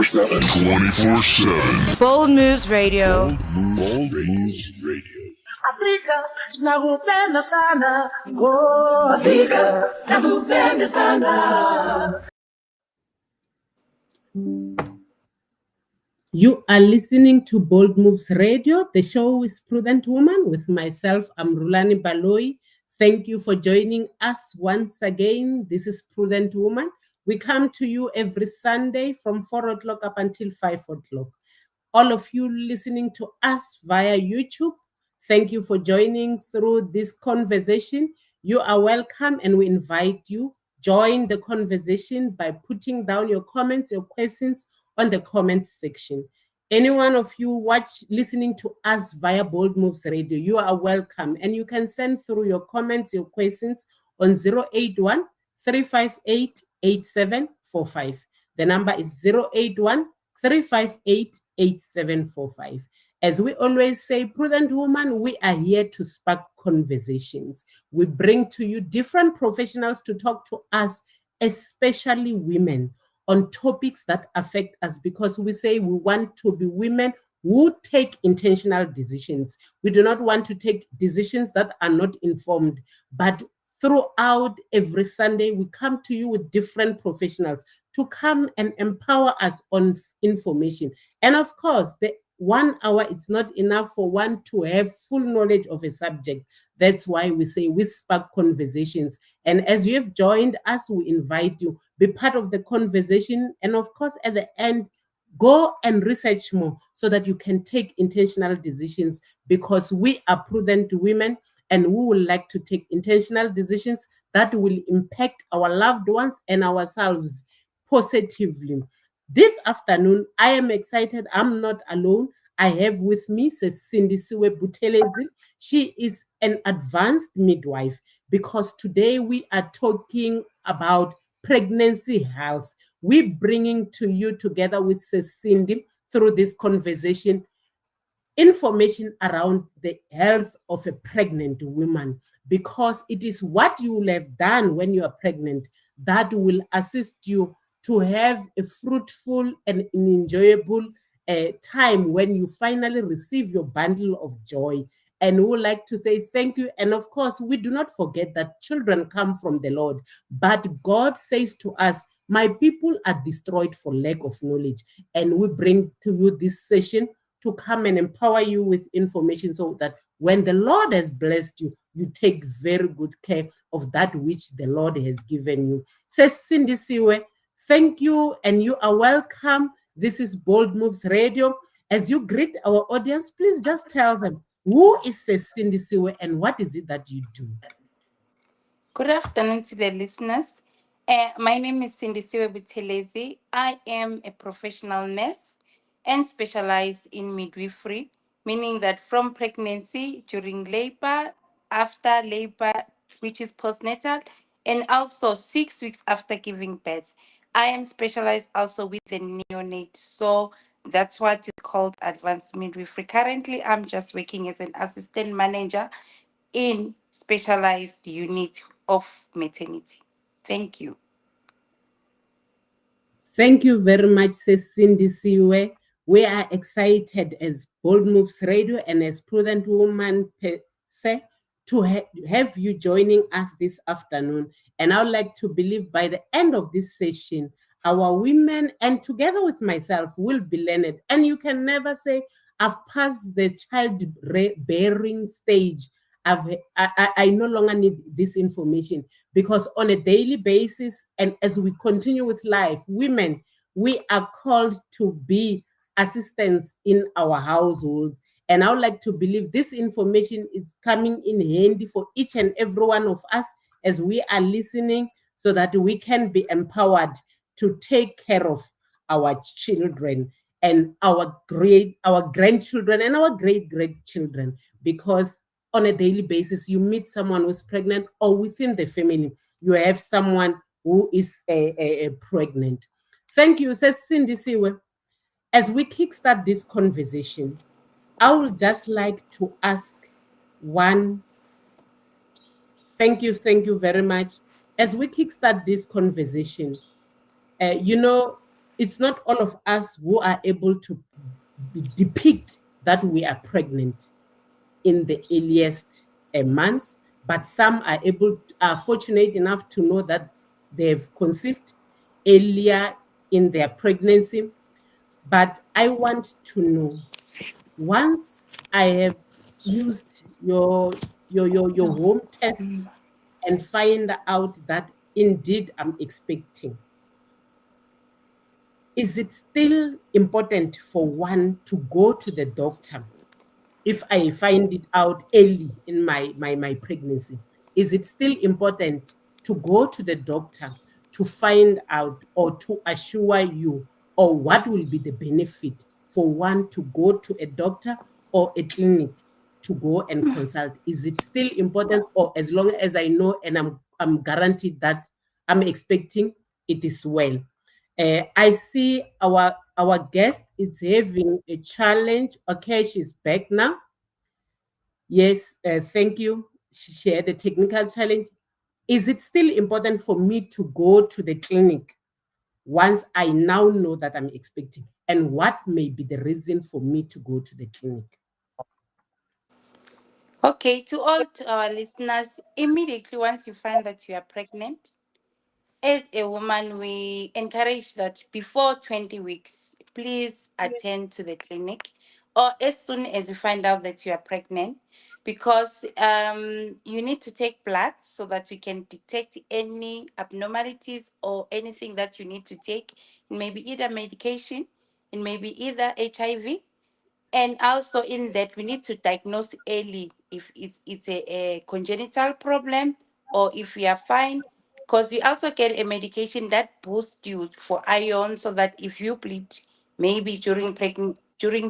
24/7. 24/7. Bold Moves Radio. Bold Moves Radio. Afrika nakupenda sana. Oh, Afrika nakupenda sana. You are listening to Bold Moves Radio. The show is Prudent Woman with myself. I'm Rhulani Baloyi. Thank you for joining us once again. This is Prudent Woman. We come to you every Sunday from 4 o'clock up until 5 o'clock. All of you listening to us via YouTube, thank you for joining through this conversation. You are welcome, and we invite you join the conversation by putting down your comments, your questions on the comments section. Any one of you listening to us via Bold Moves Radio, you are welcome, and you can send through your comments, your questions on 081 358 8745. The number is 081 358 8745. As we always say, Prudent Woman, we are here to spark conversations. We bring to you different professionals to talk to us, especially women, on topics that affect us, because we say we want to be women who take intentional decisions. We do not want to take decisions that are not informed, but throughout every Sunday, we come to you with different professionals to come and empower us on information. And of course, the 1 hour, it's not enough for one to have full knowledge of a subject. That's why we say we spark conversations. And as you have joined us, we invite you, be part of the conversation. And of course, at the end, go and research more so that you can take intentional decisions, because we are prudent women and we would like to take intentional decisions that will impact our loved ones and ourselves positively. This afternoon, I am excited. I'm not alone. I have with me Sindisiwe Buthelezi. She is an advanced midwife, because today we are talking about pregnancy health. We're bringing to you, together with Cindy, through this conversation, information around the health of a pregnant woman, because it is what you will have done when you are pregnant that will assist you to have a fruitful and an enjoyable time when you finally receive your bundle of joy. And we would like to say thank you. And of course, we do not forget that children come from the Lord, but God says to us, my people are destroyed for lack of knowledge. And we bring to you this session to come and empower you with information, so that when the Lord has blessed you, you take very good care of that which the Lord has given you. Says Sindisiwe, thank you, and you are welcome. This is Bold Moves Radio. As you greet our audience, please just tell them, who is Sindisiwe and what is it that you do? Good afternoon to the listeners. My name is Sindisiwe Buthelezi. I am a professional nurse and specialize in midwifery, meaning that from pregnancy, during labor, after labor, which is postnatal, and also 6 weeks after giving birth. I am specialized also with the neonate, so that's what is called advanced midwifery. Currently, I'm just working as an assistant manager in specialized unit of maternity. Thank you. Thank you very much, Sindisiwe. We are excited as Bold Moves Radio and as Prudent Woman say, to have you joining us this afternoon. And I would like to believe by the end of this session, our women, and together with myself, will be learned. And you can never say, I've passed the childbearing stage. I no longer need this information, because on a daily basis, and as we continue with life, women, we are called to be assistants in our households. And I would like to believe this information is coming in handy for each and every one of us as we are listening, so that we can be empowered to take care of our children and our grandchildren and our great-grandchildren, because on a daily basis, you meet someone who's pregnant, or within the family, you have someone who is pregnant. Thank you, says Sindisiwe. As we kickstart this conversation, I would just like to ask one. Thank you very much. As we kickstart this conversation, it's not all of us who are able to depict that we are pregnant in the earliest months, but some are fortunate enough to know that they've conceived earlier in their pregnancy. But I want to know, once I have used your home tests and find out that indeed I'm expecting, is it still important for one to go to the doctor if I find it out early in my pregnancy? Is it still important to go to the doctor to find out or to assure you, or what will be the benefit for one to go to a doctor or a clinic to go and consult? Is it still important, or as long as I know and I'm guaranteed that I'm expecting, it is well? I see our guest is having a challenge. Okay, she's back now. Yes, thank you. She had a technical challenge. Is it still important for me to go to the clinic once I now know that I'm expecting? And what may be the reason for me to go to the clinic? Okay, to all to our listeners, immediately once you find that you are pregnant, as a woman, we encourage that before 20 weeks, please attend to the clinic, or as soon as you find out that you are pregnant, because you need to take blood so that you can detect any abnormalities or anything that you need to take, maybe either medication and maybe either HIV. And also in that, we need to diagnose early if it's a congenital problem or if we are fine. Because we also get a medication that boosts you for iron so that if you bleed, maybe during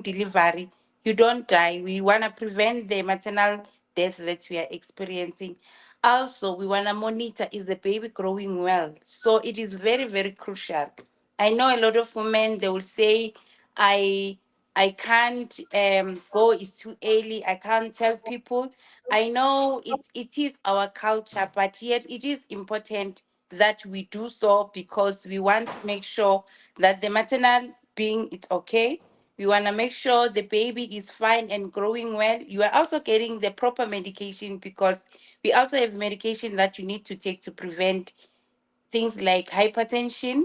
delivery, you don't die. We want to prevent the maternal death that we are experiencing. Also, we want to monitor, is the baby growing well? So it is very, very crucial. I know a lot of women, they will say, I I can't go, it's too early. I can't tell people. I know it is our culture, but yet it is important that we do so because we want to make sure that the maternal being is okay. We want to make sure the baby is fine and growing well. You are also getting the proper medication because we also have medication that you need to take to prevent things like hypertension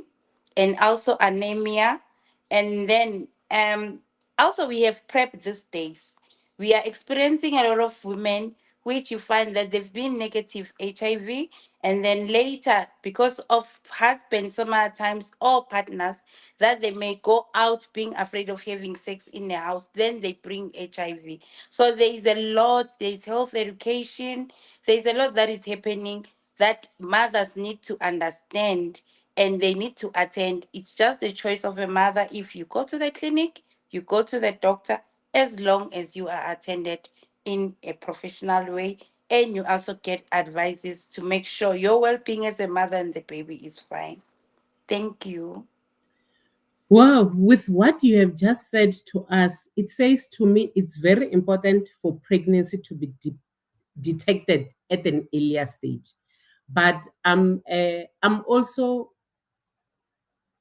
and also anemia. And then also we have PrEP these days. We are experiencing a lot of women which you find that they've been negative HIV, and then later because of husbands some other times or partners that they may go out being afraid of having sex in the house, then they bring HIV. So there's health education, there's a lot that is happening that mothers need to understand and they need to attend. It's just the choice of a mother. If you go to the clinic, you go to the doctor, as long as you are attended in a professional way and you also get advices to make sure your well-being as a mother and the baby is fine. Thank you. Wow, with what you have just said to us, it says to me it's very important for pregnancy to be detected at an earlier stage. But I'm also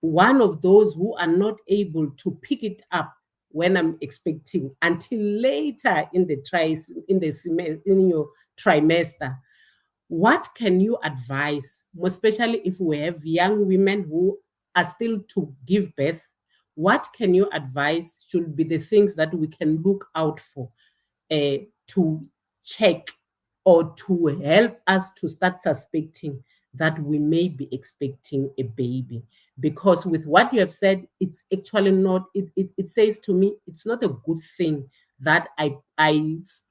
one of those who are not able to pick it up when I'm expecting until later in the in your trimester. What can you advise, especially if we have young women who are still to give birth? What can you advise should be the things that we can look out for to check or to help us to start suspecting that we may be expecting a baby? Because with what you have said, it's actually not, it says to me, it's not a good thing that I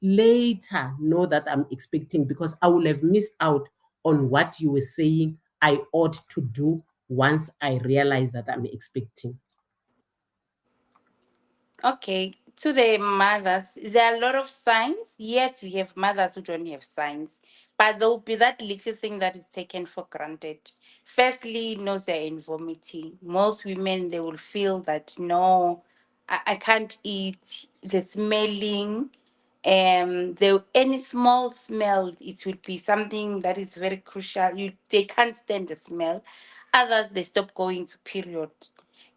later know that I'm expecting, because I will have missed out on what you were saying I ought to do once I realize that I'm expecting. Okay, to the mothers, there are a lot of signs, yet we have mothers who don't have signs. But there will be that little thing that is taken for granted. Firstly, nausea and vomiting. Most women, they will feel that no, I can't eat. The smelling, the any small smell, it will be something that is very crucial. They can't stand the smell. Others, they stop going to period.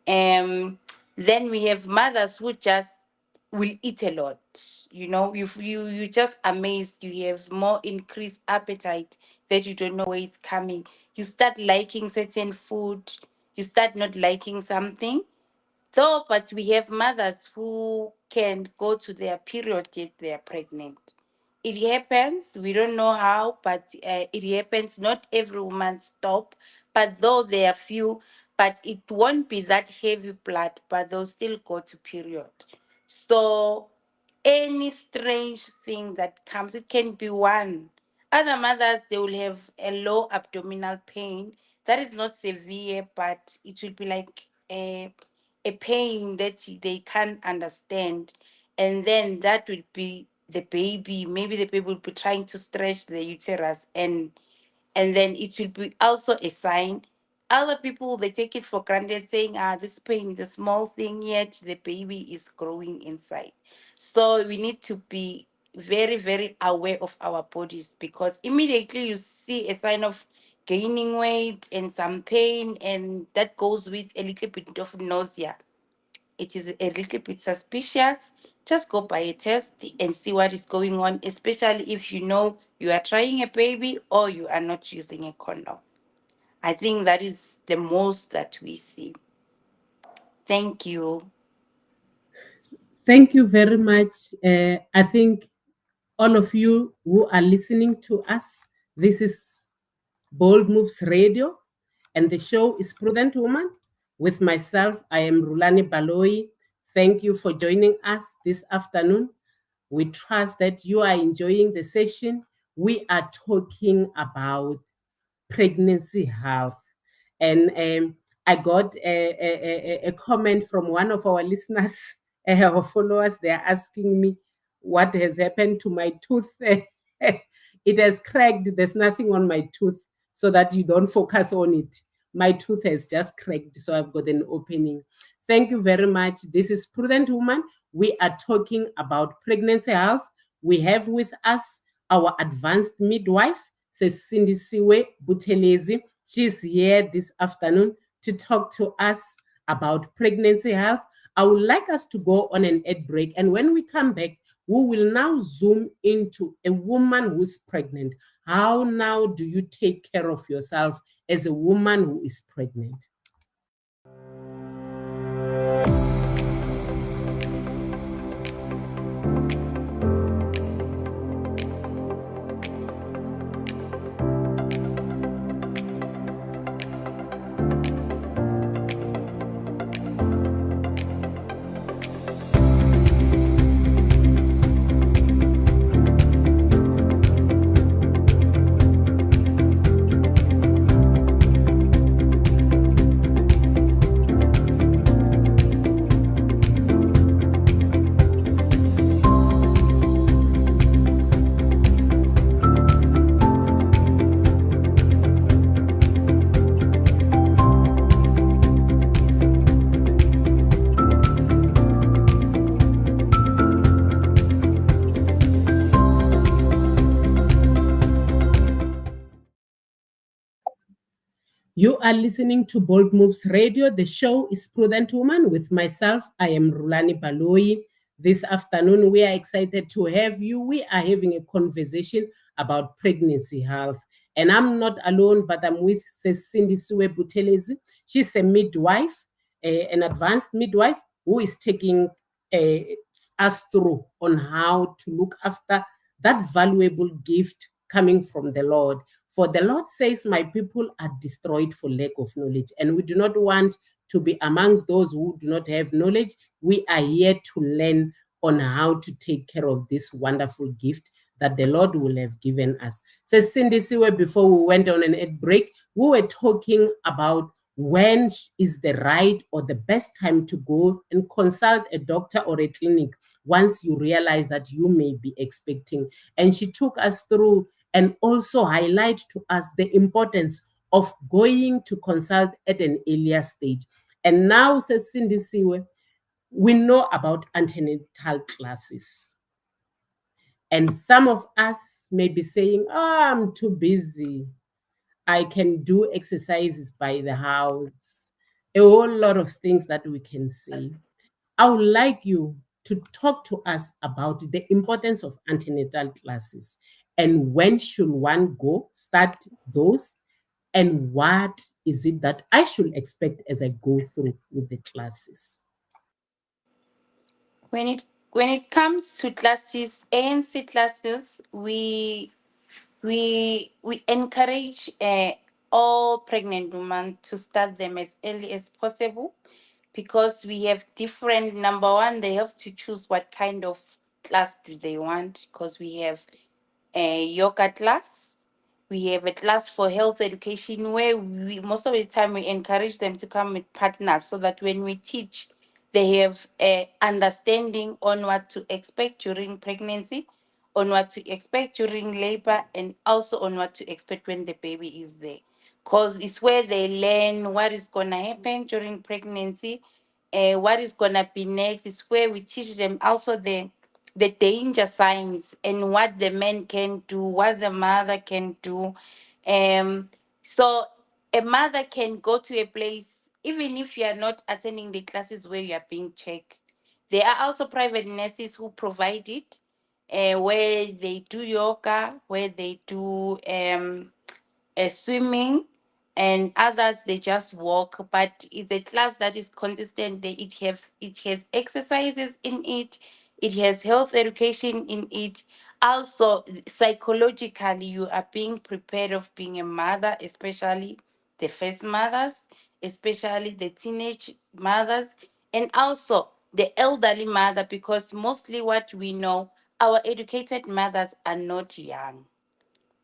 Then we have mothers who just will eat a lot. You just amazed. You have more increased appetite that you don't know where it's coming. You start liking certain food. You start not liking something. Though, but we have mothers who can go to their period yet they are pregnant. It happens. We don't know how, but it happens. Not every woman stop, but though there are few, but it won't be that heavy blood, but they'll still go to period. So any strange thing that comes, it can be one. Other mothers, they will have a low abdominal pain. That is not severe, but it will be like a pain that they can't understand. And then that would be the baby. Maybe the baby will be trying to stretch the uterus, and then it will be also a sign. Other people, they take it for granted, saying, this pain is a small thing, yet the baby is growing inside. So we need to be very, very aware of our bodies, because immediately you see a sign of gaining weight and some pain, and that goes with a little bit of nausea. It is a little bit suspicious. Just go by a test and see what is going on, especially if you know you are trying a baby or you are not using a condom. I think that is the most that we see. Thank you. Thank you very much. I think all of you who are listening to us, this is Bold Moves Radio, and the show is Prudent Woman. With myself, I am Rhulani Baloyi. Thank you for joining us this afternoon. We trust that you are enjoying the session. We are talking about pregnancy health. And I got a comment from one of our listeners, our followers. They're asking me what has happened to my tooth. It has cracked. There's nothing on my tooth, so that you don't focus on it. My tooth has just cracked, so I've got an opening. Thank you very much. This is Prudent Woman. We are talking about pregnancy health. We have with us our advanced midwife, Sesindisiwe Buthelezi. She's here this afternoon to talk to us about pregnancy health. I would like us to go on an ad break, and when we come back, we will now zoom into a woman who's pregnant. How now do you take care of yourself as a woman who is pregnant? You are listening to Bold Moves Radio. The show is Prudent Woman. With myself, I am Rhulani Baloyi. This afternoon, we are excited to have you. We are having a conversation about pregnancy health. And I'm not alone, but I'm with Sesindisiwe Buthelezi. She's a midwife, an advanced midwife who is taking us through on how to look after that valuable gift coming from the Lord. For the Lord says, my people are destroyed for lack of knowledge. And we do not want to be amongst those who do not have knowledge. We are here to learn on how to take care of this wonderful gift that the Lord will have given us. So, Cindy Siwe, before we went on an ad break, we were talking about when is the right or the best time to go and consult a doctor or a clinic once you realize that you may be expecting. And she took us through and also highlight to us the importance of going to consult at an earlier stage. And now, says Cindy Siwe, we know about antenatal classes. And some of us may be saying, oh, I'm too busy. I can do exercises by the house. a whole lot of things that we can say. I would like you to talk to us about the importance of antenatal classes and when should one go start those, and what is it that I should expect as I go through with the classes. When it comes to classes, ANC classes, we encourage all pregnant women to start them as early as possible, because we have different. Number one, they have to choose what kind of class do they want, because we have a yoga class. We have a class for health education where we most of the time we encourage them to come with partners, so that when we teach, they have a understanding on what to expect during pregnancy, on what to expect during labor, and also on what to expect when the baby is there. Because it's where they learn what is gonna happen during pregnancy, what is gonna be next. It's where we teach them also the danger signs and what the man can do, what the mother can do. So a mother can go to a place, even if you are not attending the classes where you are being checked. There are also private nurses who provide it, where they do yoga, where they do swimming, and others they just walk. But it's a class that is consistent. It has exercises in it. It has health education in it. Also, psychologically, you are being prepared of being a mother, especially the first mothers, especially the teenage mothers, and also the elderly mother, because mostly what we know, our educated mothers are not young.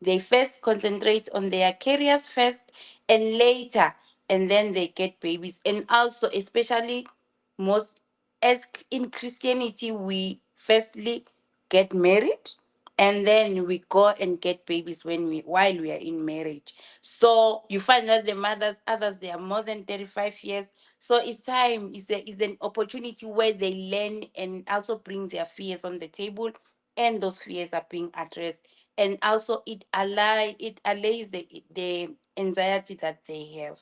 They first concentrate on their careers first, and later, and then they get babies. And also, especially most, as in Christianity, we firstly get married, and then we go and get babies when we while we are in marriage. So you find that the mothers, others, they are more than 35 years. So it's time, is an opportunity where they learn and also bring their fears on the table, and those fears are being addressed. And also it allays the anxiety that they have.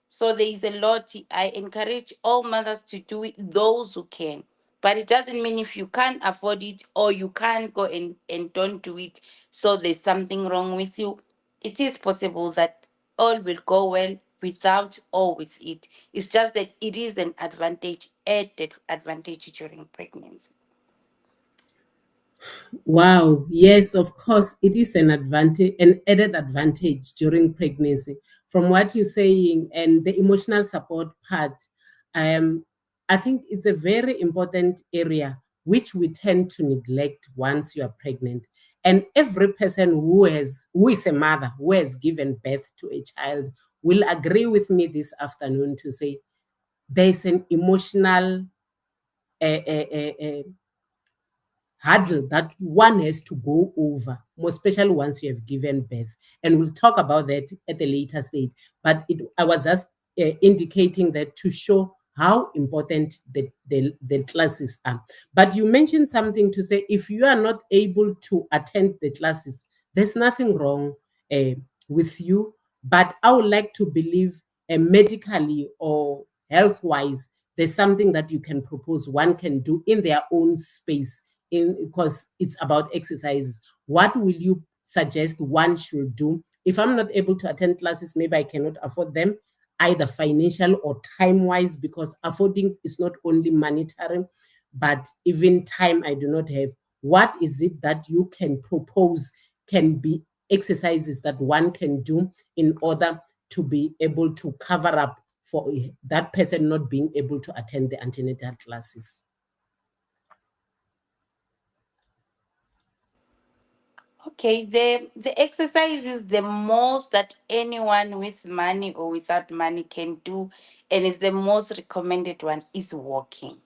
So there is a lot. I encourage all mothers to do it, those who can. But it doesn't mean if you can't afford it, or you can't go and don't do it, so there's something wrong with you. It is possible that all will go well without or with it. It's just that it is an advantage, added advantage during pregnancy. Wow, yes, of course, it is an advantage, an added advantage during pregnancy. From what you're saying and the emotional support part, um, I think it's a very important area which we tend to neglect once you are pregnant. And every person who is a mother who has given birth to a child will agree with me this afternoon to say there's an emotional hurdle that one has to go over, more especially once you have given birth. And we'll talk about that at a later stage. But I was just indicating that to show how important the classes are. But you mentioned something to say if you are not able to attend the classes, there's nothing wrong uh, with you. But I would like to believe medically or health wise, there's something that you can propose one can do in their own space in because it's about exercises. What will you suggest one should do? If I'm not able to attend classes, maybe I cannot afford them, either financial or time wise, because affording is not only monetary, but even time I do not have. What is it that you can propose can be exercises that one can do in order to be able to cover up for that person not being able to attend the antenatal classes? Okay, the exercise is the most that anyone with money or without money can do, and is the most recommended one is walking.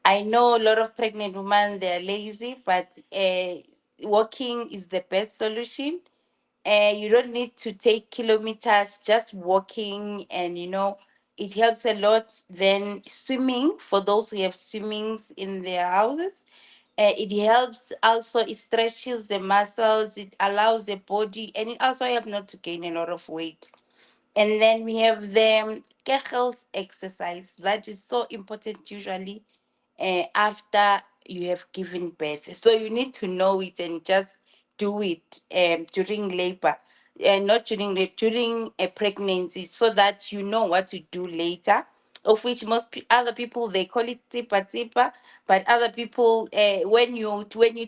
I know a lot of pregnant women, they're lazy, but walking is the best solution. You don't need to take kilometers, just walking, and it helps a lot. Then swimming, for those who have swimmings in their houses, it helps also. It stretches the muscles, it allows the body, and it also helps not to gain a lot of weight. And then we have the Kegels exercise that is so important usually after you have given birth. So you need to know it and just do it during labor, not during during a pregnancy, so that you know what to do later. Of which most other people they call it tipa tipa, but other people when you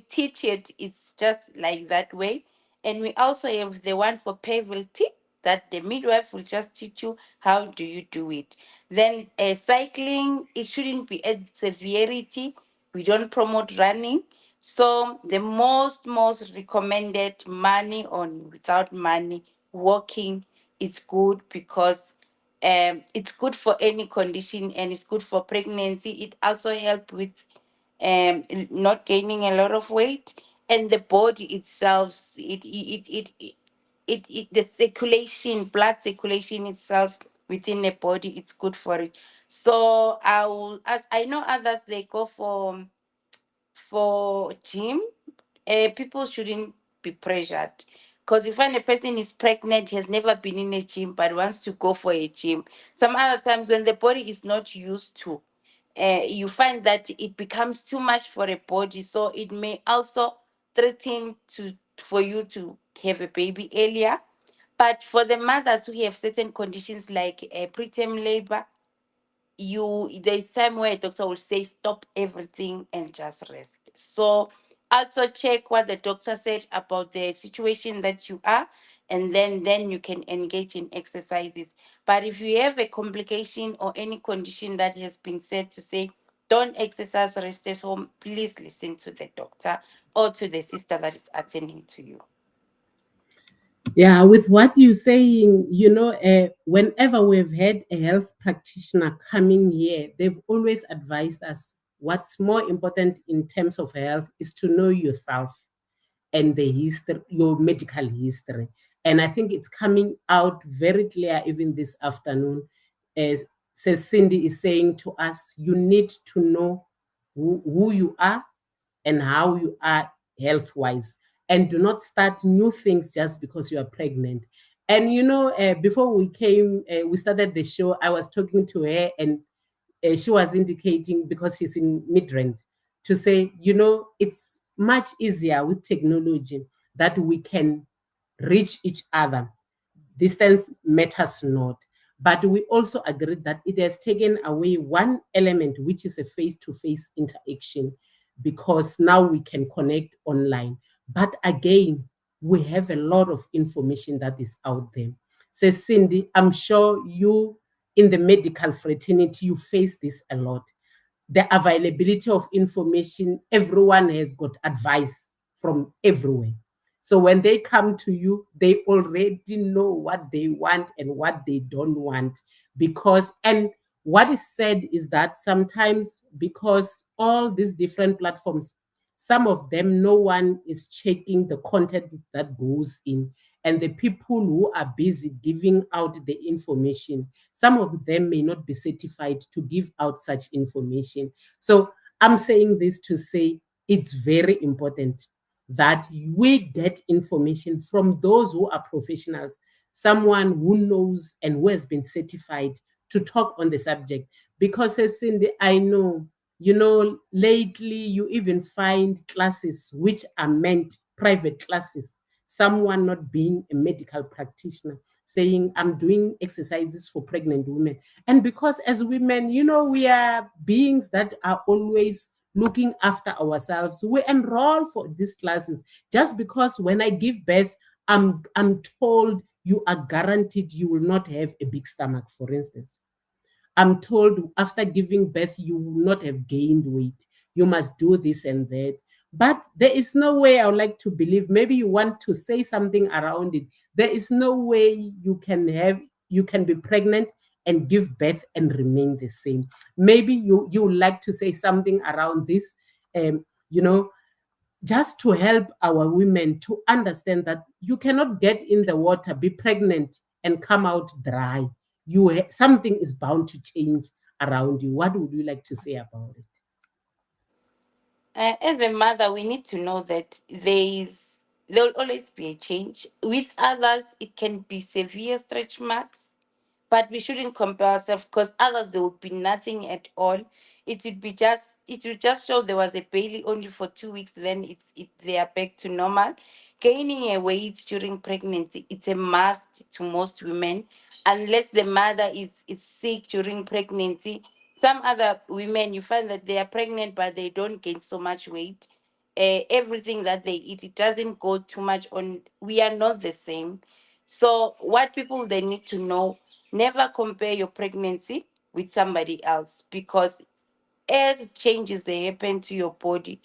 teach it, it's just like that way. And we also have the one for pivotal that the midwife will just teach you how do you do it. Then cycling, it shouldn't be a severity. We don't promote running. So the most recommended, money on without money, walking is good because it's good for any condition and it's good for pregnancy. It also helps with not gaining a lot of weight, and the body itself, the circulation, blood circulation itself within the body, it's good for it. So I will, as I know others, they go for gym. People shouldn't be pressured, because you find a person is pregnant, has never been in a gym but wants to go for a gym. Some other times when the body is not used to, you find that it becomes too much for a body, so it may also threaten to for you to have a baby earlier. But for the mothers who have certain conditions like preterm labor, there's time where a doctor will say stop everything and just rest. So also check what the doctor said about the situation that you are, and then you can engage in exercises. But if you have a complication or any condition that has been said to say don't exercise, rest at home, please listen to the doctor or to the sister that is attending to you. Yeah, with what you're saying, whenever we've had a health practitioner coming here, they've always advised us what's more important in terms of health is to know yourself and the history, your medical history. And I think it's coming out very clear even this afternoon. As says Cindy is saying to us, you need to know who you are and how you are health wise. And do not start new things just because you are pregnant. And before we started the show, I was talking to her, and she was indicating, because she's in Midrand, to say, it's much easier with technology that we can reach each other. Distance matters not. But we also agree that it has taken away one element, which is a face to face interaction, because now we can connect online. But again, we have a lot of information that is out there. Says Cindy, I'm sure you in the medical fraternity, you face this a lot. The availability of information, everyone has got advice from everywhere. So when they come to you, they already know what they want and what they don't want. And what is said is that sometimes, because all these different platforms, some of them, no one is checking the content that goes in. And the people who are busy giving out the information, some of them may not be certified to give out such information. So I'm saying this to say it's very important that we get information from those who are professionals, someone who knows and who has been certified to talk on the subject. Because as Cindy, I know, lately you even find classes which are meant private classes, someone not being a medical practitioner saying, I'm doing exercises for pregnant women. And because as women, we are beings that are always looking after ourselves, we enroll for these classes just because when I give birth, I'm told you are guaranteed you will not have a big stomach, for instance. I'm told after giving birth, you will not have gained weight. You must do this and that. But there is no way I would like to believe. Maybe you want to say something around it. There is no way you can be pregnant and give birth and remain the same. Maybe you would like to say something around this. Um, you know, just to help our women to understand that you cannot get in the water, be pregnant, and come out dry. Something is bound to change around you. What would you like to say about it? As a mother, we need to know that there'll always be a change. With others, it can be severe stretch marks. but we shouldn't compare ourselves because others there would be nothing at all. It would just show there was a baby only for 2 weeks, then they are back to normal. Gaining a weight during pregnancy, it's a must to most women, unless the mother is sick during pregnancy. Some other women you find that they are pregnant but they don't gain so much weight. Everything that they eat, it doesn't go too much on. We are not the same. So what people they need to know, never compare your pregnancy with somebody else, because as changes they happen to your body,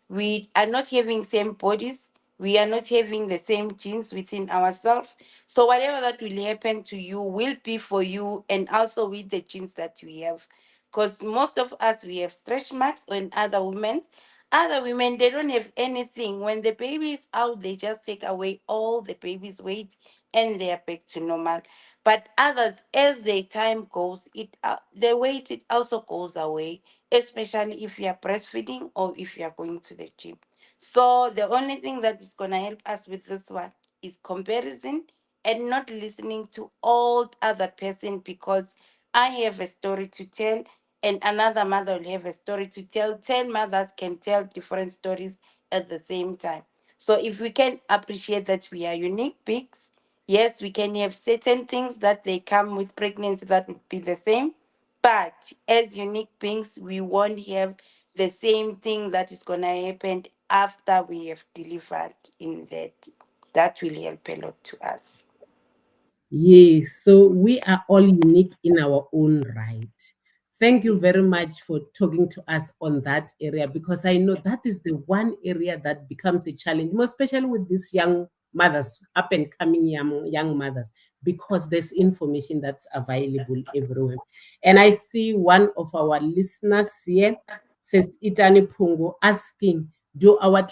we are not having same bodies, we are not having the same genes within ourselves. So whatever that will happen to you will be for you, and also with the genes that we have. Because most of us we have stretch marks, and other women they don't have anything. When the baby is out, they just take away all the baby's weight and they are back to normal. But others, as the time goes, the weight it also goes away, especially if you are breastfeeding or if you are going to the gym. So the only thing that is gonna help us with this one is comparison and not listening to all other person, because I have a story to tell and another mother will have a story to tell. 10 mothers can tell different stories at the same time. So if we can appreciate that we are unique beings, yes, we can have certain things that they come with pregnancy that would be the same, but as unique beings, we won't have the same thing that is going to happen after we have delivered in that. That will help a lot to us. Yes, so we are all unique in our own right. Thank you very much for talking to us on that area, because I know that is the one area that becomes a challenge, more especially with these young mothers, up and coming young mothers, because there's information that's available everywhere. And I see one of our listeners here says Itani Pungo asking, do our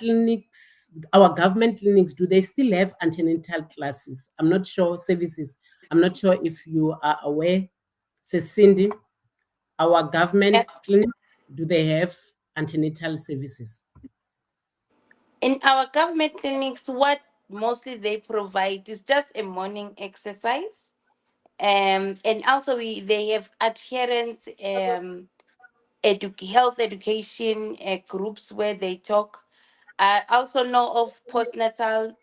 government clinics, do they still have antenatal classes? I'm not sure, services. I'm not sure if you are aware. Says Cindy, our government Yep. clinics, do they have antenatal services? In our government clinics, what mostly they provide is just a morning exercise. And also they have adherence health education groups where they talk. I also know of postnatal,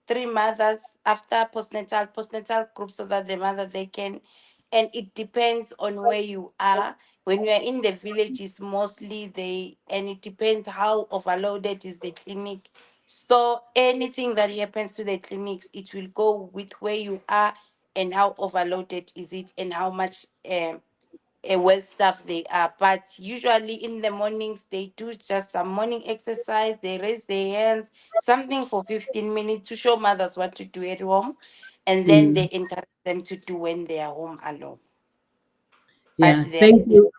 3 mothers after postnatal group, so that the mother they can, and it depends on where you are. When you are in the villages, mostly and it depends how overloaded is the clinic. So anything that happens to the clinics, it will go with where you are and how overloaded is it and how much well staffed they are. But usually in the mornings, they do just some morning exercise, they raise their hands, something for 15 minutes to show mothers what to do at home. And then Mm. they encourage them to do when they are home alone. But Yeah, they're thank still, you.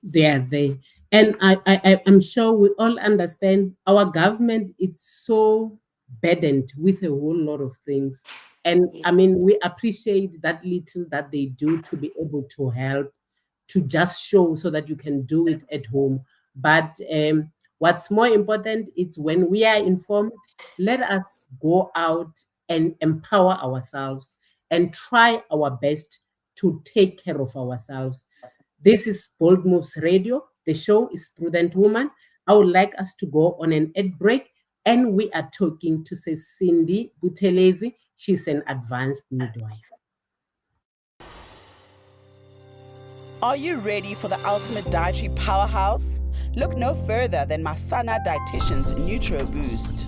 They are there. And I'm sure we all understand our government, it's so burdened with a whole lot of things. And yeah. I mean, we appreciate that little that they do to be able to help, to just show so that you can do it at home. But what's more important is when we are informed, let us go out and empower ourselves and try our best to take care of ourselves. This is Bold Moves Radio. The show is Prudent Woman. I would like us to go on an ad break, and we are talking to say Cindy Buthelezi. She's an advanced midwife. Are you ready for the ultimate dietary powerhouse? Look no further than Masana Dietitian's Nutro Boost.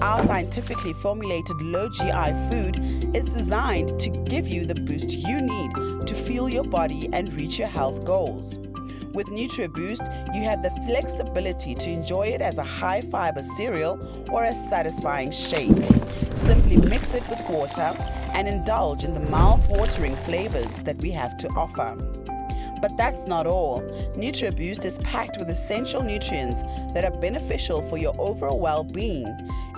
Our scientifically formulated low GI food is designed to give you the boost you need to fuel your body and reach your health goals. With NutriBoost, you have the flexibility to enjoy it as a high-fiber cereal or a satisfying shake. Simply mix it with water and indulge in the mouth-watering flavors that we have to offer. But that's not all. NutriBoost is packed with essential nutrients that are beneficial for your overall well-being.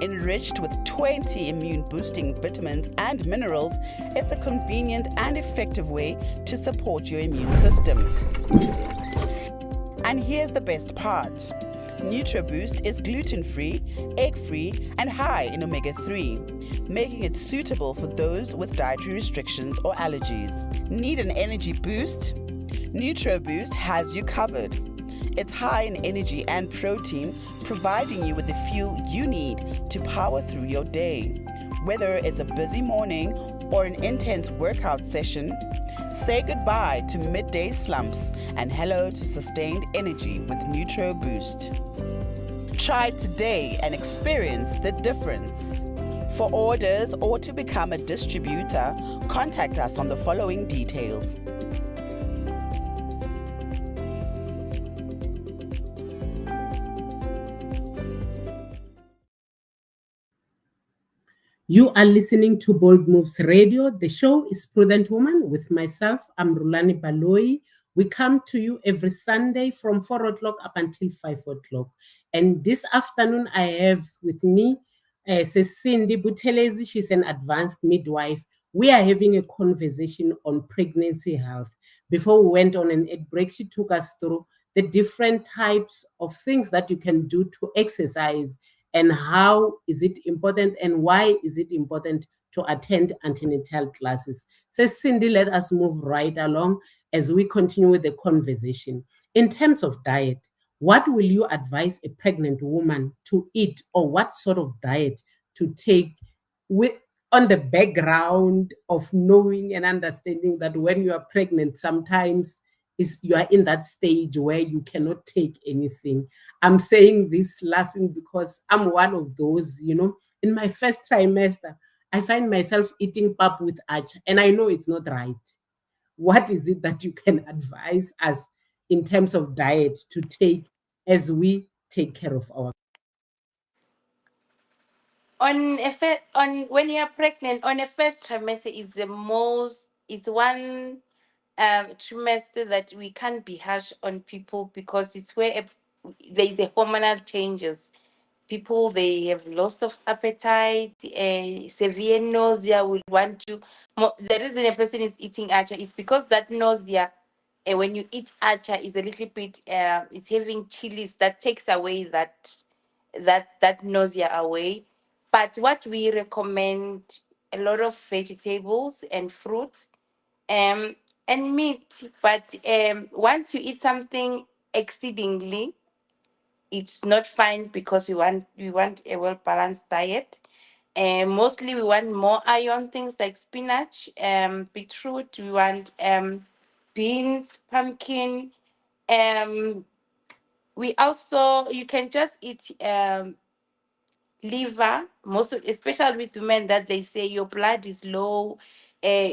Enriched with 20 immune-boosting vitamins and minerals, it's a convenient and effective way to support your immune system. And here's the best part. NutriBoost is gluten-free, egg-free, and high in omega-3, making it suitable for those with dietary restrictions or allergies. Need an energy boost? NutriBoost has you covered. It's high in energy and protein, providing you with the fuel you need to power through your day. Whether it's a busy morning or an intense workout session, say goodbye to midday slumps and hello to sustained energy with NutriBoost. Try it today and experience the difference. For orders or to become a distributor, contact us on the following details. You are listening to Bold Moves Radio. The show is Prudent Woman with myself. I'm Rhulani Baloyi. We come to you every Sunday from 4 o'clock up until 5 o'clock. And this afternoon, I have with me Cindy Buthelezi. She's an advanced midwife. We are having a conversation on pregnancy health. Before we went on an ad break, she took us through the different types of things that you can do to exercise and how is it important and why is it important to attend antenatal classes. So Cindy, let us move right along as we continue with the conversation. In terms of diet, what will you advise a pregnant woman to eat, or what sort of diet to take with on the background of knowing and understanding that when you are pregnant, sometimes is you are in that stage where you cannot take anything. I'm saying this laughing because I'm one of those, in my first trimester, I find myself eating pap with acha, and I know it's not right. What is it that you can advise us in terms of diet to take as we take care of our? On when you are pregnant, on a first trimester is the most is one trimester that we can't be harsh on people, because it's where there is a hormonal changes. People, they have loss of appetite, severe nausea, will want to. The reason a person is eating acha is because that nausea, when you eat acha, is a little bit. It's having chilies that takes away that nausea away. But what we recommend, a lot of vegetables and fruits, um, and meat. But once you eat something exceedingly, it's not fine, because we want a well balanced diet. And mostly we want more iron things like spinach, beetroot. We want beans, pumpkin. Um, we also, you can just eat liver, especially with women that they say your blood is low.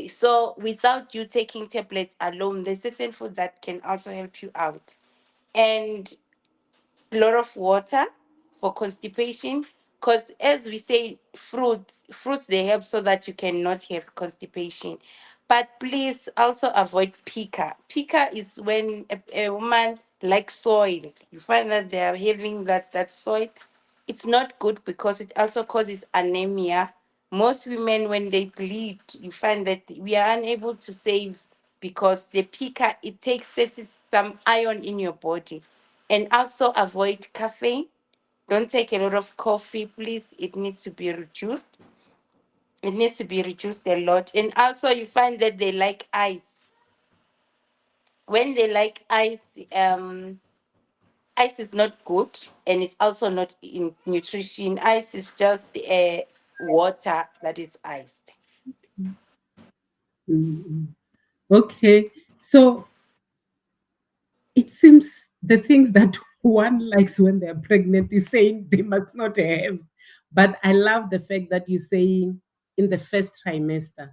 So without you taking tablets alone, there's certain food that can also help you out. And a lot of water for constipation, because as we say, fruits they help so that you cannot have constipation. But please also avoid pica is when a woman likes soil, you find that they are having that soil. It's not good, because it also causes anemia. Most women, when they bleed, you find that we are unable to save, because the pica, it takes some iron in your body. And also avoid caffeine. Don't take a lot of coffee, please. It needs to be reduced. It needs to be reduced a lot. And also, you find that they like ice. When they like ice is not good, and it's also not in nutrition. Ice is just water that is iced. Mm. Okay, so it seems the things that one likes when they're pregnant is saying they must not have. But I love the fact that you're saying in the first trimester,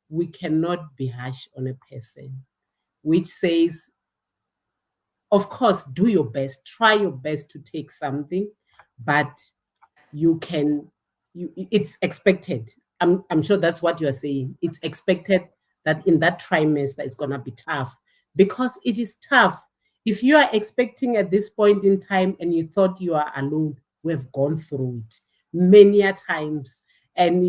we cannot be harsh on a person, which says, of course, do your best, try your best to take something, but you can it's expected. I'm sure that's what you're saying. It's expected that in that trimester it's going to be tough, because it is tough. If you are expecting at this point in time and you thought you are alone, we've gone through it many a times. And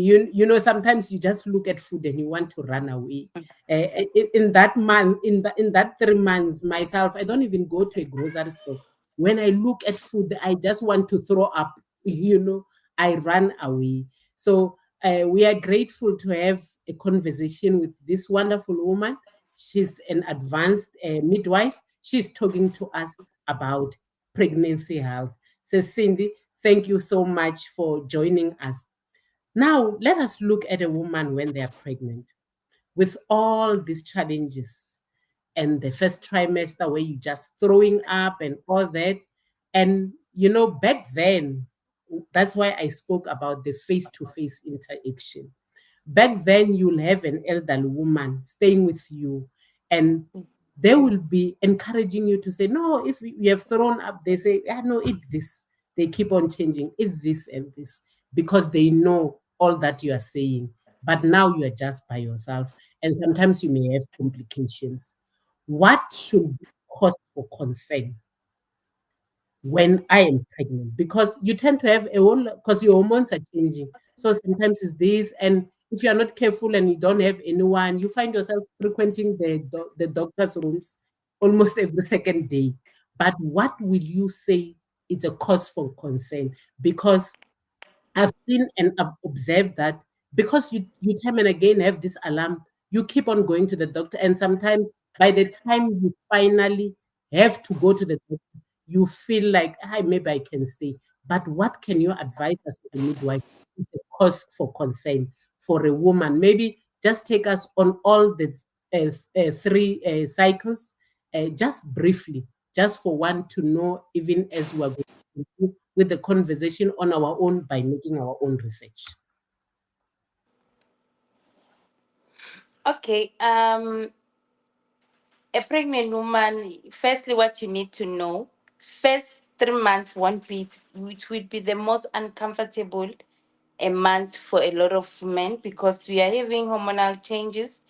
sometimes you just look at food and you want to run away. In that month, in that 3 months, myself, I don't even go to a grocery store. When I look at food, I just want to throw up, I run away. So we are grateful to have a conversation with this wonderful woman. She's an advanced midwife. She's talking to us about pregnancy health. So, Cindy, thank you so much for joining us. Now, let us look at a woman when they are pregnant with all these challenges and the first trimester where you just throwing up and all that. And back then, that's why I spoke about the face-to-face interaction. Back then, you'll have an elderly woman staying with you, and they will be encouraging you to say, no, if you have thrown up, they say, no, eat this. They keep on changing, eat this and this, because they know all that you are saying. But now you are just by yourself, and sometimes you may have complications. What should be cause for concern when I am pregnant? Because you tend to have a whole, because your hormones are changing. So sometimes it's this, and if you are not careful and you don't have anyone, you find yourself frequenting the doctor's rooms almost every second day. But what will you say is a cause for concern? Because I've seen and I've observed that because you time and again have this alarm, you keep on going to the doctor, and sometimes by the time you finally have to go to the doctor, you feel like, hi, maybe I can stay. But what can you advise as a midwife is the cause for concern for a woman? Maybe just take us on all the three cycles, just briefly, just for one to know, even as we're going with the conversation on our own by making our own research. Okay. A pregnant woman, firstly, what you need to know, first 3 months won't be, which would be the most uncomfortable a month for a lot of women because we are having hormonal changes.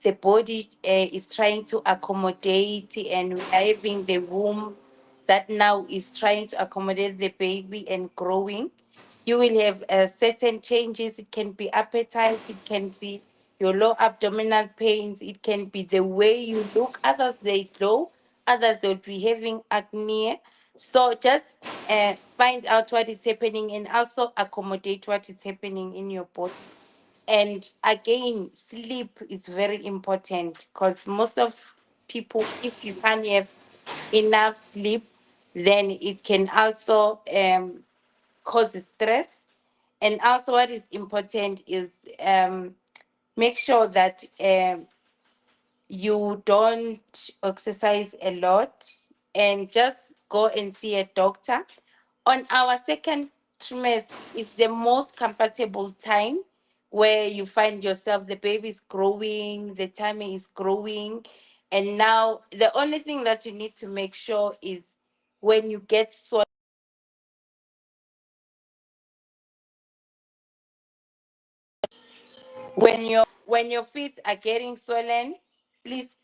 The body is trying to accommodate, and we are having the womb that now is trying to accommodate the baby and growing. You will have certain changes. It can be appetite, it can be your low abdominal pains, it can be the way you look. Others they glow, others they'll be having acne. So just find out what is happening and also accommodate what is happening in your body. And again, sleep is very important because most of people, if you can't have enough sleep, then it can also cause stress. And also, what is important is make sure that you don't exercise a lot and just go and see a doctor. On our second trimester is the most comfortable time where you find yourself, the baby is growing, the tummy is growing. And now the only thing that you need to make sure is when you get so when your feet are getting swollen, please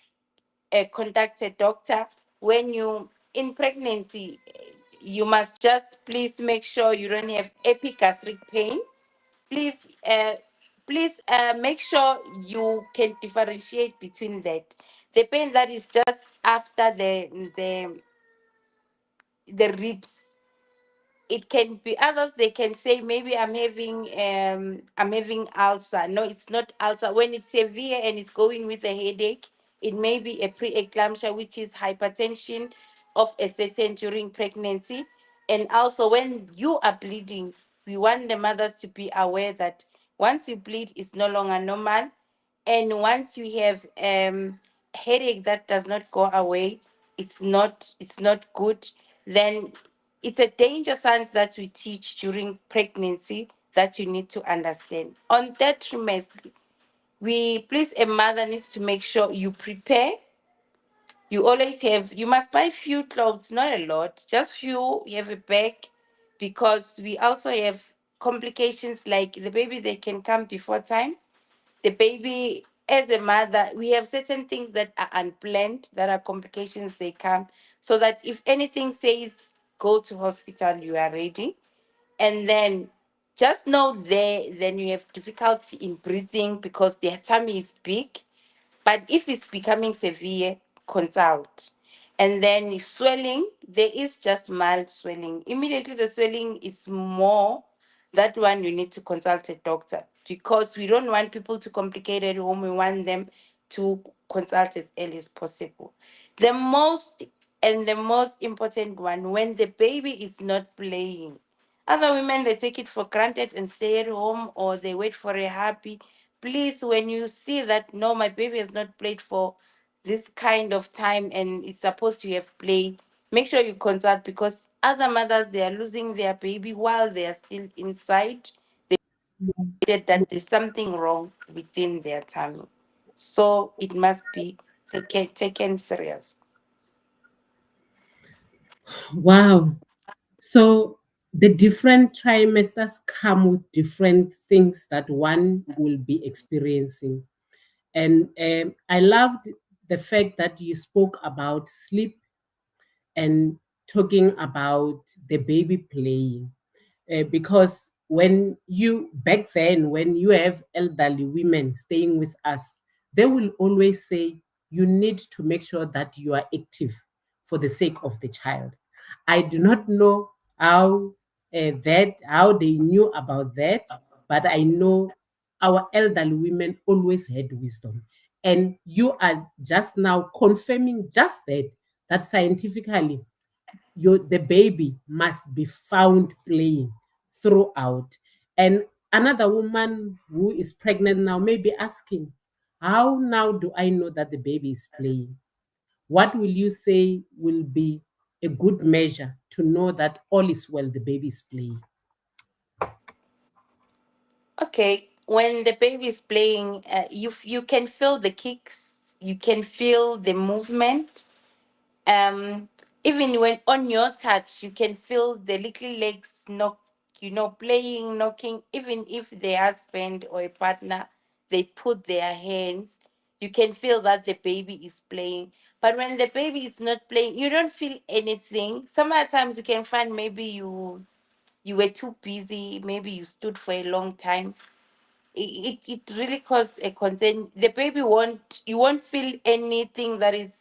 contact a doctor. When you in pregnancy, you must just please make sure you don't have epigastric pain. Please, make sure you can differentiate between that. The pain that is just after the ribs. It can be others, they can say maybe I'm having ulcer. No, it's not ulcer. When it's severe and it's going with a headache, it may be a preeclampsia, which is hypertension of a certain during pregnancy. And also when you are bleeding, we want the mothers to be aware that once you bleed, it's no longer normal. And once you have headache that does not go away, it's not good. Then it's a danger signs that we teach during pregnancy that you need to understand. On that trimester, we please a mother needs to make sure you prepare. You always have, you must buy few clothes, not a lot, just few. You have a bag because we also have complications like the baby, they can come before time. The baby, as a mother, we have certain things that are unplanned, that are complications, they come. So that if anything says go to hospital, you are ready. And then just know there, then you have difficulty in breathing because their tummy is big. But if it's becoming severe, consult. And then swelling, there is just mild swelling. Immediately the swelling is more, that one you need to consult a doctor, because we don't want people to complicate at home. We want them to consult as early as possible. The most and the most important one, when the baby is not playing. Other women, they take it for granted and stay at home, or they wait for a happy. Please, when you see that, no, my baby has not played for this kind of time and it's supposed to have played, make sure you consult, because other mothers, they are losing their baby while they are still inside. That there's something wrong within their tummy. So it must be taken serious. Wow. So the different trimesters come with different things that one will be experiencing. And I loved the fact that you spoke about sleep and talking about the baby playing. Because when you, back then, when you have elderly women staying with us, they will always say, you need to make sure that you are active for the sake of the child. I do not know how how they knew about that, but I know our elderly women always had wisdom. And you are just now confirming just that scientifically the baby must be found playing throughout. And another woman who is pregnant now may be asking, how now do I know that the baby is playing? What will you say will be a good measure to know that all is well, the baby is playing? Okay, when the baby is playing, you can feel the kicks, you can feel the movement. um Even when on your touch, you can feel the little legs knock, playing, knocking. Even if the husband or a partner, they put their hands, you can feel that the baby is playing. But when the baby is not playing, you don't feel anything. Sometimes you can find, maybe you were too busy, maybe you stood for a long time. It really causes a concern. The baby won't, you won't feel anything that is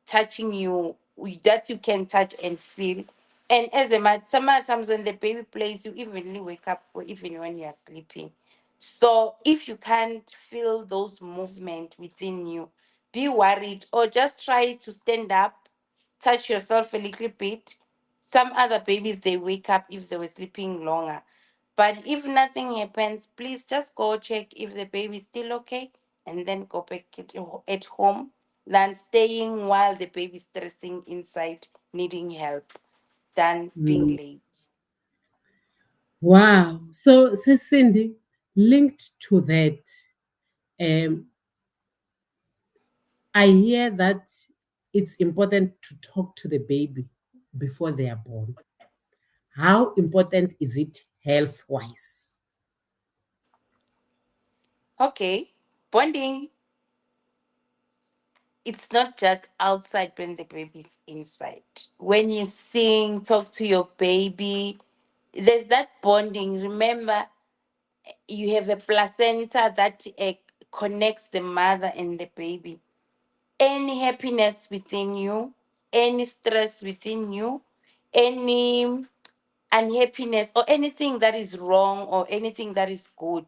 touching you, that you can touch and feel. And as a mother, sometimes when the baby plays, you evenly wake up, or even when you are sleeping. So if you can't feel those movement within you, be worried, or just try to stand up, touch yourself a little bit. Some other babies, they wake up if they were sleeping longer. But if nothing happens, please just go check if the baby is still okay, and then go back at home than staying while the baby is stressing inside, needing help, than being Mm. late. Wow. So Cindy, linked to that, um, I hear that it's important to talk to the baby before they are born. How important is it health wise? Okay, bonding, it's not just outside when the baby's inside. When you sing, talk to your baby, there's that bonding. Remember, you have a placenta that connects the mother and the baby. Any happiness within you, any stress within you, any unhappiness, or anything that is wrong, or anything that is good,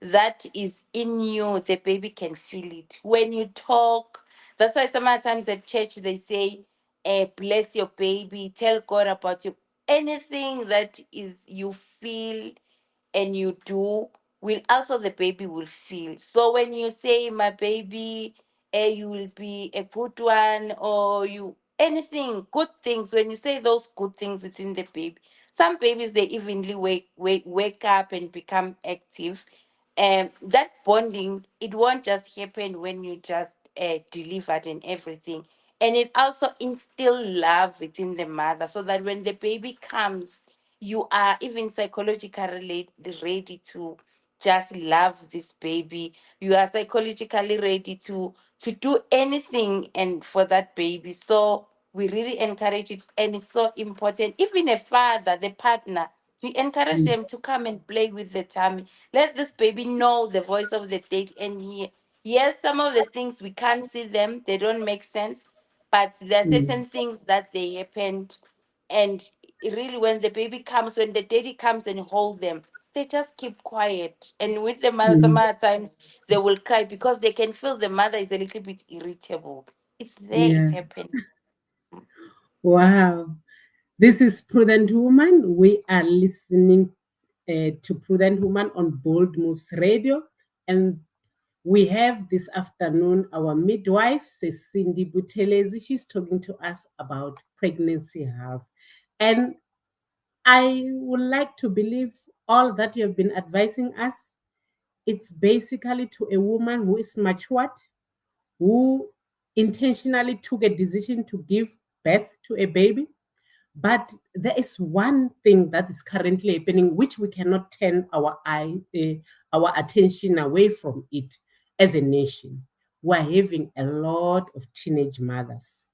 that is in you, the baby can feel it. When you talk, that's why sometimes at church they say, bless your baby, tell God about you. Anything that is you feel and you do, will also the baby will feel. So when you say, my baby, you will be a good one, or you anything good things, when you say those good things within the baby, some babies, they evenly wake up and become active. And that bonding, it won't just happen when you just delivered and everything. And it also instill love within the mother, so that when the baby comes, you are even psychologically ready to just love this baby. You are psychologically ready to do anything and for that baby. So we really encourage it, and it's so important. Even a father, the partner, we encourage Mm. them to come and play with the tummy. Let this baby know the voice of the date and hear. Yes, some of the things we can't see them, they don't make sense. But there are Mm. certain things that they happened, and really, when the baby comes, when the daddy comes and hold them, they just keep quiet. And with the mother, some Mm. other times they will cry because they can feel the mother is a little bit irritable. It's there, it's Yeah. happening. Wow. This is Prudent Woman. We are listening to Prudent Woman on Bold Moves Radio. And we have this afternoon our midwife, Cindy Butelezi. She's talking to us about pregnancy health. And I would like to believe all that you have been advising us, it's basically to a woman who is matured, who intentionally took a decision to give birth to a baby. But there is one thing that is currently happening, which we cannot turn our attention away from it as a nation. We're having a lot of teenage mothers,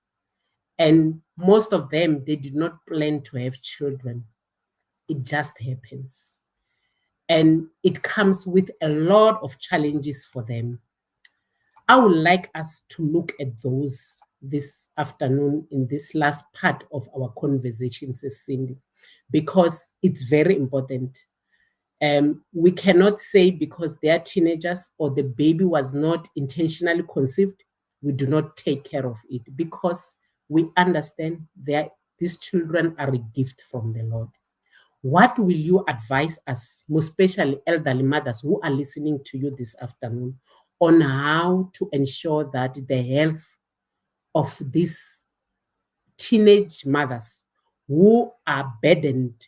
and most of them they did not plan to have children. It just happens, and it comes with a lot of challenges for them. I would like us to look at those this afternoon in this last part of our conversation, says Cindy, because it's very important. We cannot say because they are teenagers or the baby was not intentionally conceived, we do not take care of it because we understand that these children are a gift from the Lord. What will you advise us, most especially elderly mothers who are listening to you this afternoon, on how to ensure that the health of these teenage mothers who are burdened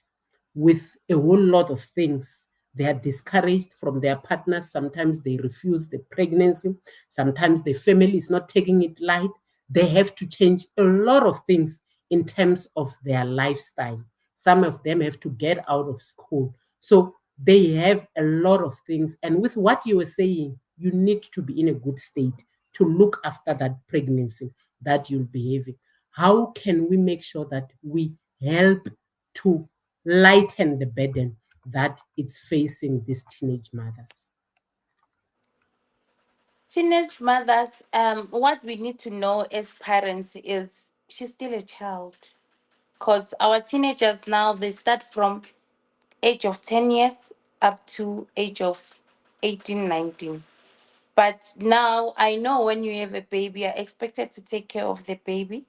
with a whole lot of things? They are discouraged from their partners. Sometimes they refuse the pregnancy. Sometimes the family is not taking it light. They have to change a lot of things in terms of their lifestyle. Some of them have to get out of school. So they have a lot of things. And with what you were saying, you need to be in a good state to look after that pregnancy that you'll be having. How can we make sure that we help to lighten the burden that it's facing these teenage mothers? Teenage mothers, what we need to know as parents is she's still a child. Because our teenagers now, they start from age of 10 years up to age of 18, 19. But now I know when you have a baby, you're expected to take care of the baby.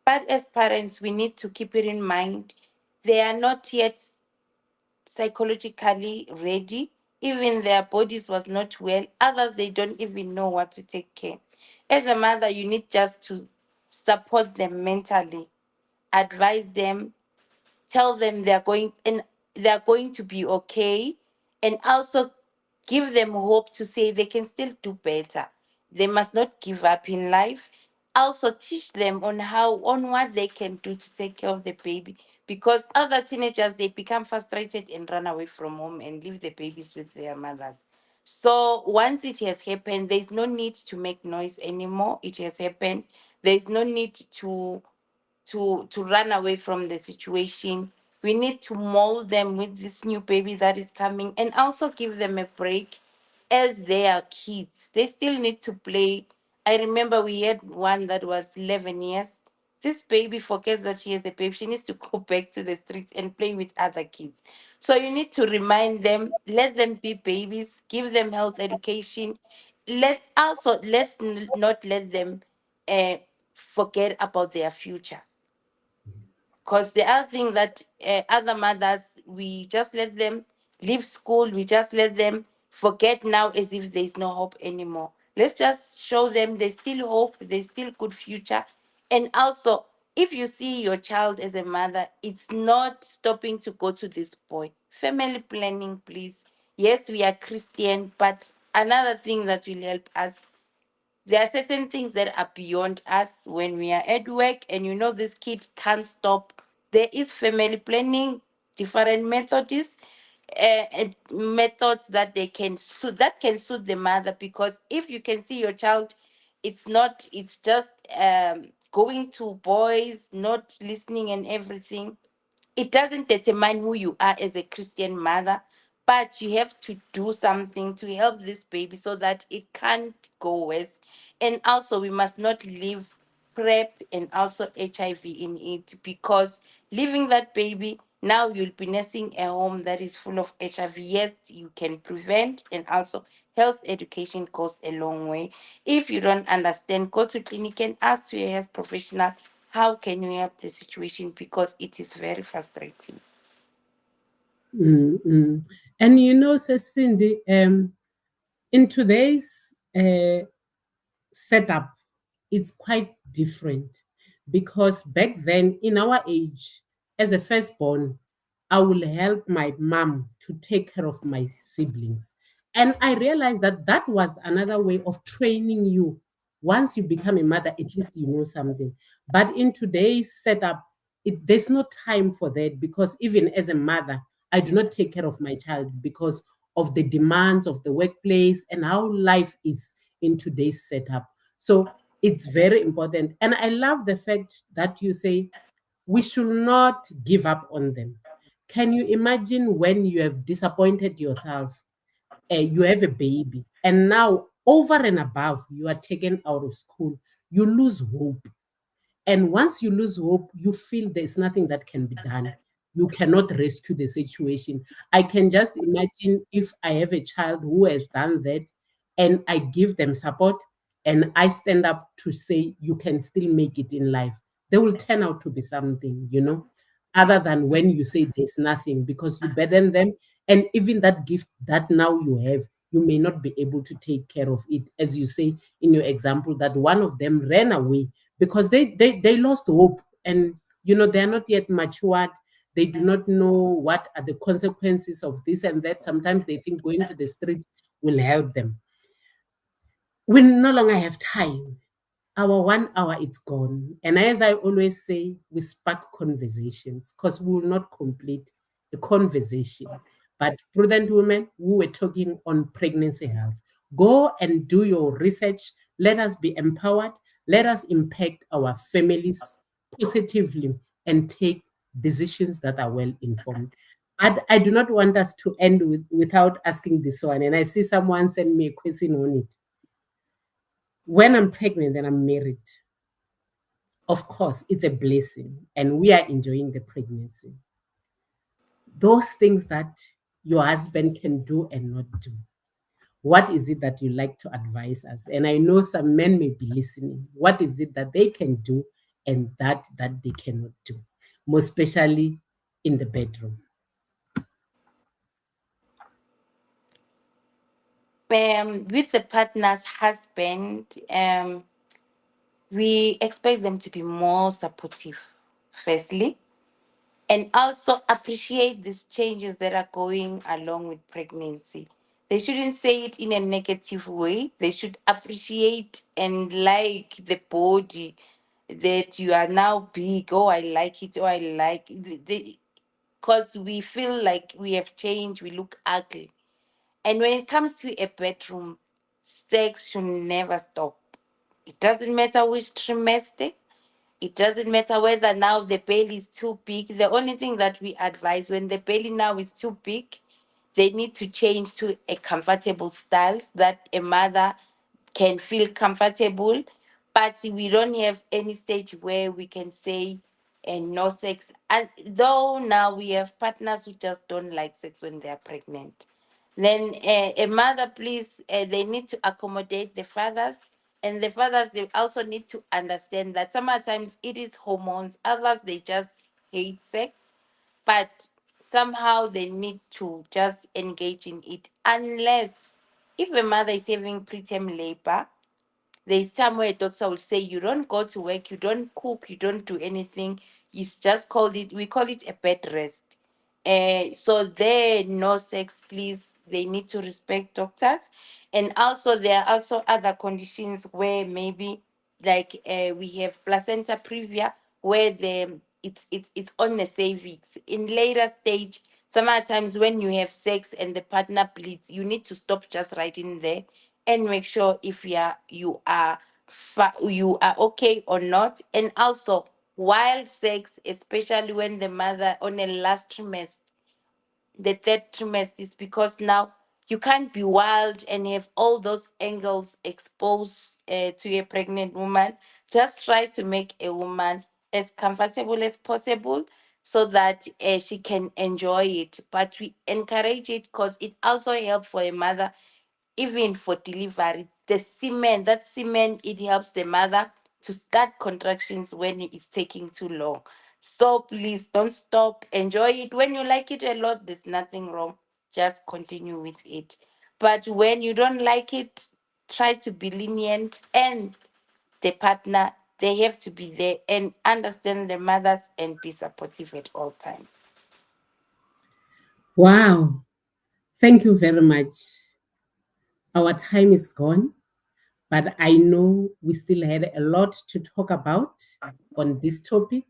But as parents, we need to keep it in mind. They are not yet psychologically ready. Even their bodies was not well. Others, they don't even know what to take care. As a mother, you need just to support them mentally, advise them, tell them they're going to be okay, and also give them hope to say they can still do better. They must not give up in life. Also teach them on what they can do to take care of the baby, because other teenagers, they become frustrated and run away from home and leave the babies with their mothers. So once it has happened, there's no need to make noise anymore. It has happened. There's no need to run away from the situation. We need to mold them with this new baby that is coming, and also give them a break as they are kids. They still need to play. I remember we had one that was 11 years. This baby forgets that she has a baby. She needs to go back to the streets and play with other kids. So you need to remind them, let them be babies, give them health education. Let's not let them uh, forget about their future. Because the other thing that other mothers, we just let them leave school, we just let them forget now as if there's no hope anymore. Let's just show them there's still hope, there's still good future. And also, if you see your child as a mother, it's not stopping to go to this boy. Family planning, please. Yes, we are Christian, but another thing that will help us, there are certain things that are beyond us when we are at work, and you know this kid can't stop. There is family planning, different methods, and methods that can suit the mother. Because if you can see your child, it's just going to boys, not listening and everything. It doesn't determine who you are as a Christian mother, but you have to do something to help this baby so that it can't go worse. And also, we must not leave PrEP and also HIV in it, because leaving that baby, now you'll be nursing a home that is full of HIV. Yes, you can prevent, and also health education goes a long way. If you don't understand, go to clinic and ask your health professional how can you help the situation, because it is very frustrating. Mm. And Sis Cindy, in today's setup, it's quite different because back then, in our age, as a firstborn, I will help my mom to take care of my siblings. And I realized that that was another way of training you. Once you become a mother, at least you know something. But in today's setup, there's no time for that because even as a mother, I do not take care of my child because of the demands of the workplace and how life is in today's setup. So it's very important. And I love the fact that you say we should not give up on them. Can you imagine when you have disappointed yourself? You have a baby, and now over and above, you are taken out of school. You lose hope, and once you lose hope, you feel there's nothing that can be done. You cannot rescue the situation. I can just imagine if I have a child who has done that and I give them support and I stand up to say, you can still make it in life. They will turn out to be something, other than when you say there's nothing because you burden them. And even that gift that now you have, you may not be able to take care of it. As you say in your example, that one of them ran away because they lost hope, and they're not yet matured. They do not know what are the consequences of this and that. Sometimes they think going to the streets will help them. We no longer have time. Our 1 hour it's gone, and as I always say, we spark conversations because we will not complete a conversation. But Prudent Women, we were talking on pregnancy health. Go and do your research. Let us be empowered. Let us impact our families positively and take decisions that are well informed. But I do not want us to end without asking this one. And I see someone send me a question on it. When I'm pregnant and I'm married, of course, it's a blessing and we are enjoying the pregnancy. Those things that your husband can do and not do, what is it that you like to advise us? And I know some men may be listening. What is it that they can do and that they cannot do, most especially in the bedroom? With the partner's husband, we expect them to be more supportive, firstly, and also appreciate these changes that are going along with pregnancy. They shouldn't say it in a negative way. They should appreciate and like the body, that you are now big. Oh, I like it. Oh, I like it. Because we feel like we have changed, we look ugly. And when it comes to a bedroom, sex should never stop. It doesn't matter which trimester. It doesn't matter whether now the belly is too big. The only thing that we advise, when the belly now is too big, they need to change to a comfortable styles that a mother can feel comfortable. But we don't have any stage where we can say no sex. And though now we have partners who just don't like sex when they are pregnant, then a mother, please, they need to accommodate the fathers. And the fathers, they also need to understand that sometimes it is hormones, others, they just hate sex. But somehow they need to just engage in it. Unless, if a mother is having preterm labor, there's somewhere a doctor will say you don't go to work, you don't cook, you don't do anything. It's just called it, we call it a bed rest. So there, no sex, please. They need to respect doctors. And also, there are also other conditions where maybe, like we have placenta previa, where it's on the cervix. In later stage, sometimes when you have sex and the partner bleeds, you need to stop just right in there and make sure if you are okay or not. And also, while sex, especially when the mother on a last trimester, the third trimester, is because now You can't be wild and have all those angles exposed to a pregnant woman. Just try to make a woman as comfortable as possible so that she can enjoy it. But we encourage it because it also helps for a mother, even for delivery. The semen, that semen, it helps the mother to start contractions when it's taking too long. So please don't stop. Enjoy it. When you like it a lot, there's nothing wrong. Just continue with it. But when you don't like it, try to be lenient, and the partner, they have to be there and understand the mothers and be supportive at all times. Wow. Thank you very much. Our time is gone, but I know we still had a lot to talk about on this topic.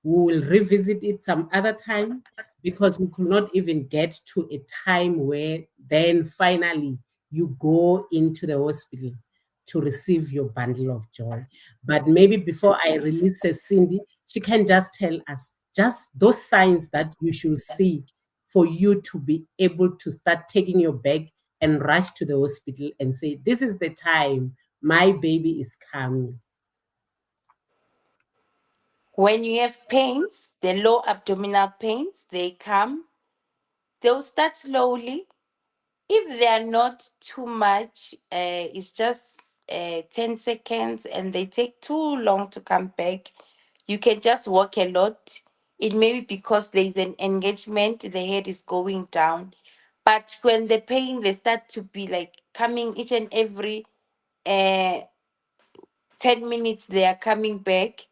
We will revisit it some other time because we could not even get to a time where then finally you go into the hospital to receive your bundle of joy. But maybe before I release Cindy, she can just tell us just those signs that you should see for you to be able to start taking your bag and rush to the hospital and say, this is the time my baby is coming. When you have pains, the low abdominal pains, they come. They'll start slowly. If they are not too much, it's just 10 seconds and they take too long to come back, you can just walk a lot. It may be because there is an engagement, the head is going down. But when the pain, they start to be like coming each and every uh, 10 minutes, they are coming back,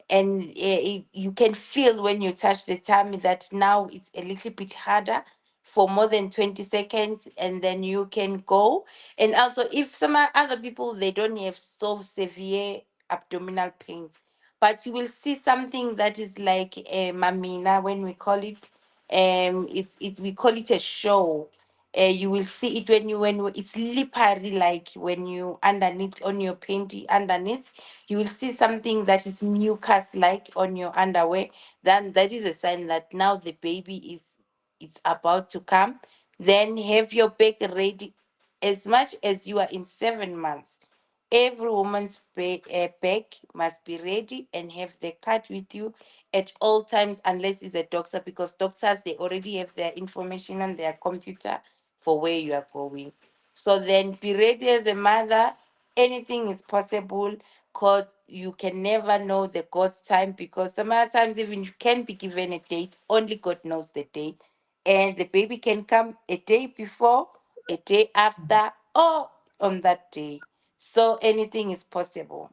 and you can feel when you touch the tummy that now it's a little bit harder for more than 20 seconds, and then you can go. And also, if some other people, they don't have so severe abdominal pains, but you will see something that is like a mamina, when we call it, it's we call it a show. You will see it it's slippery, like when you underneath on your panty underneath, you will see something that is mucus like on your underwear. Then that is a sign that now the baby is it's about to come. Then have your bag ready. As much as you are in 7 months, every woman's bag must be ready and have the card with you at all times, unless it's a doctor, because doctors, they already have their information on their computer for where you are going. So then be ready as a mother. Anything is possible, because you can never know the God's time, because some other times even you can be given a date, only God knows the date. And the baby can come a day before, a day after, or on that day. So anything is possible.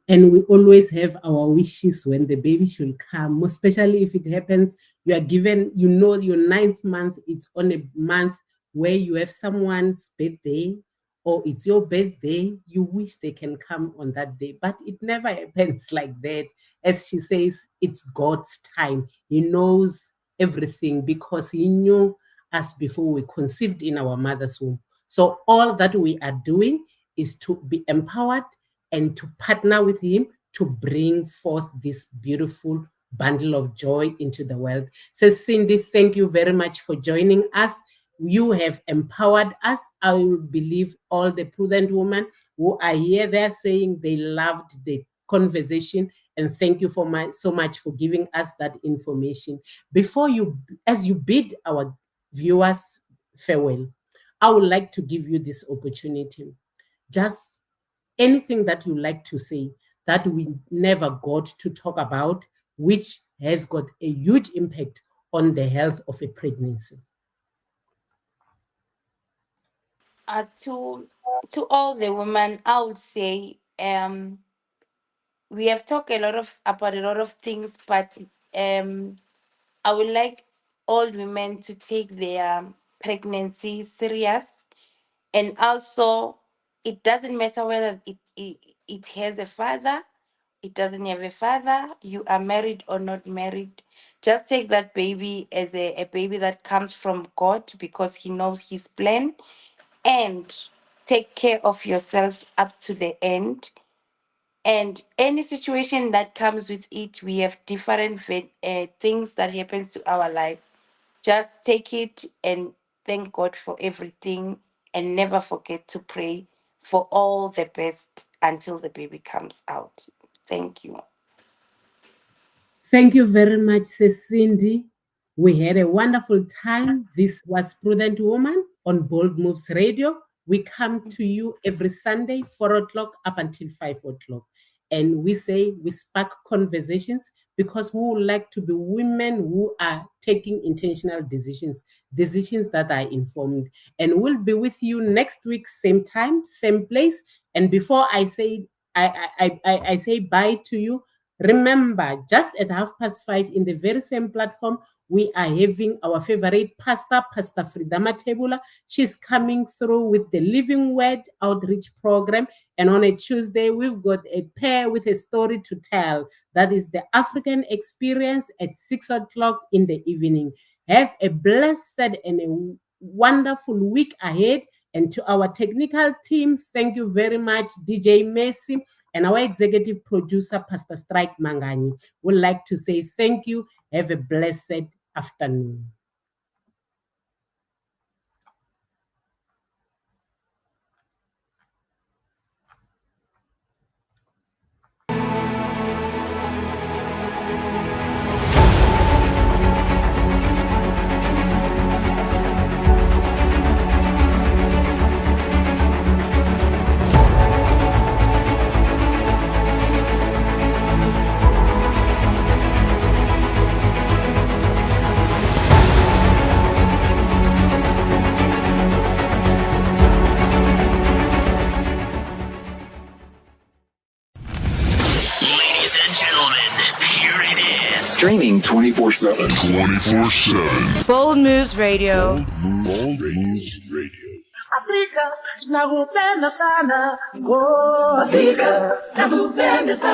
And we always have our wishes when the baby should come, especially if it happens you are given, your ninth month, it's on a month where you have someone's birthday or it's your birthday, you wish they can come on that day, but it never happens like that. As she says, it's God's time. He knows everything because he knew us before we conceived in our mother's womb. So all that we are doing is to be empowered and to partner with him to bring forth this beautiful bundle of joy into the world. So, Cindy, thank you very much for joining us. You have empowered us. I will believe all the prudent women who are here, they're saying they loved the conversation, and thank you so much for giving us that information. Before you, as you bid our viewers farewell, I would like to give you this opportunity. Just anything that you like to say that we never got to talk about, which has got a huge impact on the health of a pregnancy. To all the women, I would say, we have talked a lot of about a lot of things, but um I would like all women to take their pregnancy serious. And also, it doesn't matter whether it has a father, it doesn't have a father, you are married or not married. Just take that baby as a baby that comes from God, because He knows His plan, and take care of yourself up to the end. And any situation that comes with it, we have different things that happens to our life. Just take it and thank God for everything, and never forget to pray for all the best until the baby comes out. Thank you. Thank you very much, Cindy. We had a wonderful time. This was Prudent Woman on Bold Moves Radio. We come to you every Sunday, 4 o'clock up until 5 o'clock. And we say we spark conversations because we would like to be women who are taking intentional decisions, decisions that are informed. And we'll be with you next week, same time, same place. And before I say I say bye to you, remember, just at 5:30 in the very same platform, we are having our favorite pastor, Pastor Frida Matebula. She's coming through with the Living Word Outreach Program. And on a Tuesday, we've got a pair with a story to tell. That is the African Experience at 6 o'clock in the evening. Have a blessed and a wonderful week ahead. And to our technical team, thank you very much, DJ Messi, and our executive producer, Pastor Strike Mangani. Would like to say thank you. Have a blessed afternoon. Ladies and gentlemen, here it is. Streaming 24/7. 24/7. Bold Moves Radio. Bold Moves Radio. Afrika nakupenda sana, oh Afrika nakupenda sana.